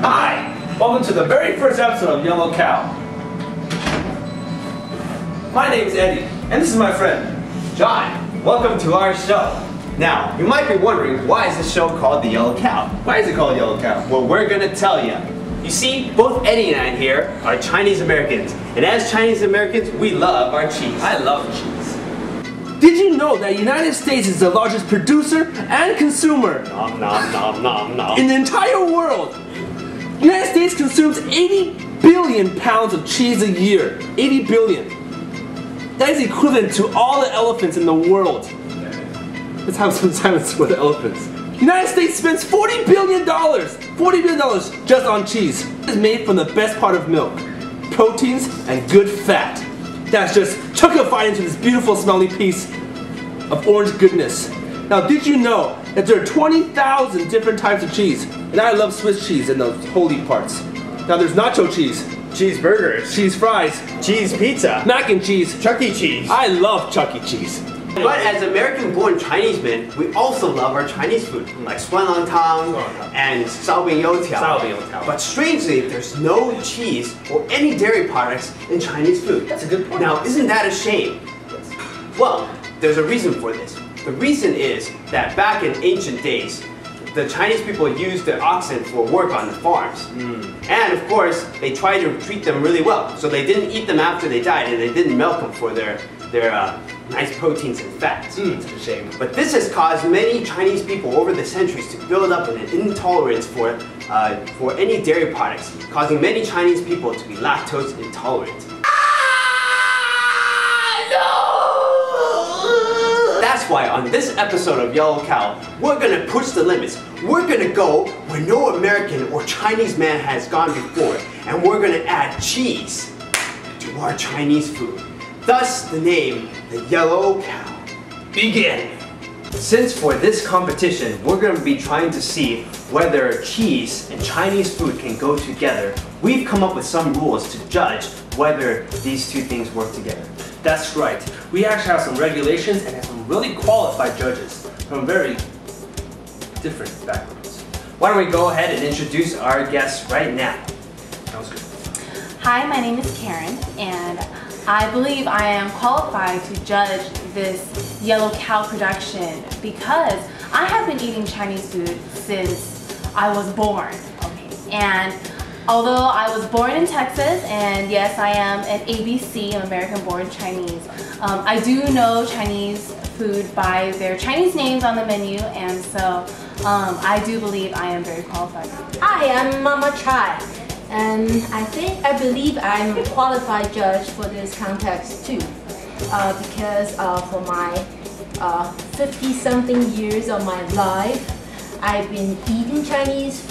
Hi! Welcome to the very first episode of Yellow Cow. My name is Eddie, and this is my friend, John. Welcome to our show. Now, you might be wondering, why is this show called The Yellow Cow? Why is it called Yellow Cow? Well, we're gonna tell you. You see, both Eddie and I here are Chinese Americans, and as Chinese Americans, we love our cheese. I love cheese. Did you know that the United States is the largest producer and consumer Nom nom nom nom nom. in the entire world? The United States consumes 80 billion pounds of cheese a year. 80 billion. That is equivalent to all the elephants in the world. Let's have some silence for the elephants. The United States spends $40 billion! $40 billion just on cheese. It's made from the best part of milk. Proteins and good fat. That's just chunkified into this beautiful smelly piece of orange goodness. Now, did you know that there are 20,000 different types of cheese? And I love Swiss cheese in those holy parts. Now there's nacho cheese, Cheeseburgers, cheese fries, cheese pizza, mac and cheese, Chuck E. Cheese. I love Chuck E. Cheese. But as American-born Chinese men, we also love our Chinese food, like 酸辣汤 and 烧饼油条. But strangely, there's no cheese or any dairy products in Chinese food. That's a good point. Now, isn't that a shame? Well, there's a reason for this. The reason is that back in ancient days, the Chinese people used their oxen for work on the farms. And of course, they tried to treat them really well. So they didn't eat them after they died, and they didn't milk them for their nice proteins and fats. It's a shame. But this has caused many Chinese people over the centuries to build up an intolerance for any dairy products, causing many Chinese people to be lactose intolerant. That's why on this episode of Yellow Cow, we're gonna push the limits. We're gonna go where no American or Chinese man has gone before, and we're gonna add cheese to our Chinese food. Thus the name, the Yellow Cow. Begin! Since for this competition, we're going to be trying to see whether cheese and Chinese food can go together, we've come up with some rules to judge whether these two things work together. That's right. We actually have some regulations and have some really qualified judges from very different backgrounds. Why don't we go ahead and introduce our guests right now? Sounds good. Hi, my name is Karen, and I believe I am qualified to judge this Yellow Cow production because I have been eating Chinese food since I was born. And although I was born in Texas, and yes, I am an ABC, I'm American-born Chinese, I do know Chinese food by their Chinese names on the menu, and so I do believe I am very qualified. Hi, I'm Mama Chai, and I believe I'm a qualified judge for this contest too, because for my 50-something years of my life, I've been eating Chinese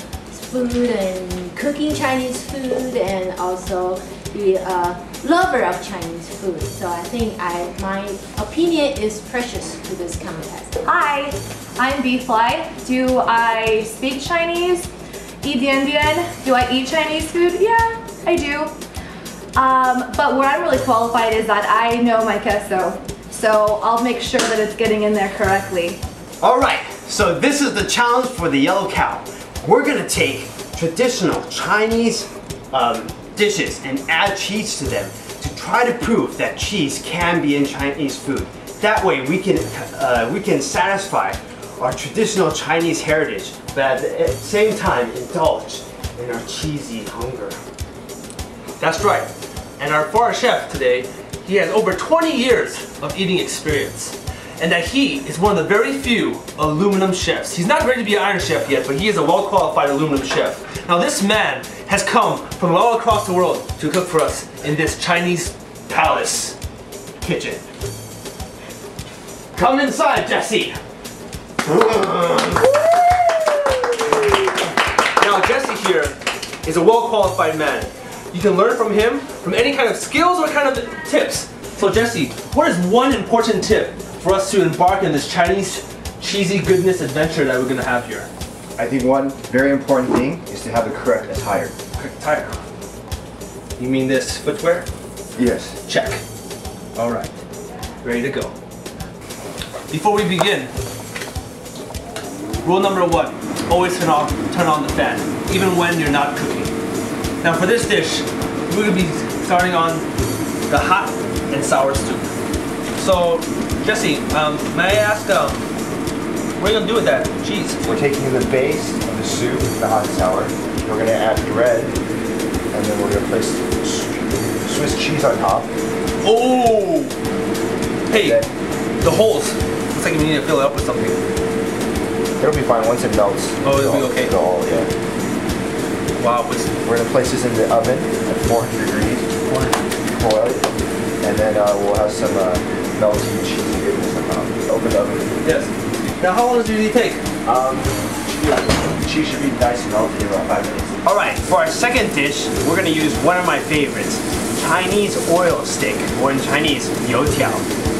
food and cooking Chinese food, and also be a lover of Chinese food. So I think my opinion is precious to this contest. Hi, I'm B-Fly. Do I speak Chinese? Eat Dian Dian? Do I eat Chinese food? Yeah, I do. But where I'm really qualified is that I know my queso. So I'll make sure that it's getting in there correctly. Alright, so this is the challenge for the Yellow Cow. We're gonna take traditional Chinese dishes and add cheese to them to try to prove that cheese can be in Chinese food. That way we can satisfy our traditional Chinese heritage, but at the same time indulge in our cheesy hunger. That's right. And for our chef today, he has over 20 years of eating experience. And that he is one of the very few aluminum chefs. He's not ready to be an Iron Chef yet, but he is a well-qualified aluminum chef. Now this man has come from all across the world to cook for us in this Chinese palace kitchen. Come inside, Jesse. Now Jesse here is a well-qualified man. You can learn from him from any kind of skills or kind of tips. So Jesse, what is one important tip for us to embark in this Chinese cheesy goodness adventure that we're going to have here? I think one very important thing is to have the correct attire. Correct attire? You mean this footwear? Yes. Check. Alright. Ready to go. Before we begin, rule number 1, always turn on the fan. even when you're not cooking. Now for this dish, we're gonna be starting on the hot and sour stew. So, Jesse, may I ask, what are you gonna do with that cheese? We're taking the base of the soup, the hot and sour. We're gonna add bread, and then we're gonna place Swiss cheese on top. Oh! Hey, Okay. the holes. Looks like you need to fill it up with something. It'll be fine once it melts. Oh, it'll be okay. It'll all, yeah. Wow, We're gonna place this in the oven at 400 degrees. Boil it, and then we'll have some melty cheesy goodness on top. Open the oven. yes. Now how long does it usually take? The cheese should be nice and melty in about 5 minutes. Alright, for our second dish, we're gonna use one of my favorites, Chinese oil stick, or in Chinese, youtiao.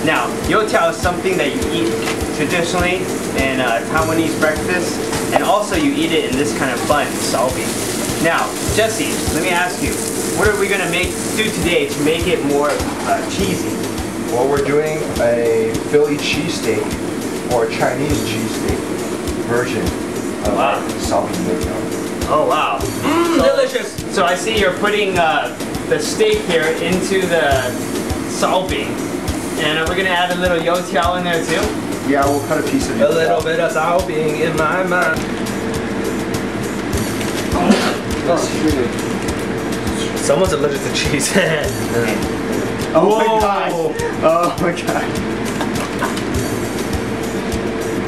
Now, youtiao is something that you eat traditionally in Taiwanese breakfast, and also you eat it in this kind of bun, salbi. Now, Jesse, let me ask you, what are we gonna do today to make it more cheesy? Well, we're doing a Philly cheesesteak, or a Chinese cheesesteak version of Wow. salmi youtiao. Oh wow. Delicious! So I see you're putting the steak here into the salbi, and we're gonna add a little youtiao in there too? Yeah, we'll cut a piece of A little bit of sour being in my mind. Someone's allergic to cheese. Oh my Whoa. god! Oh my god!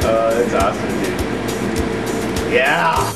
That's awesome, dude. Yeah!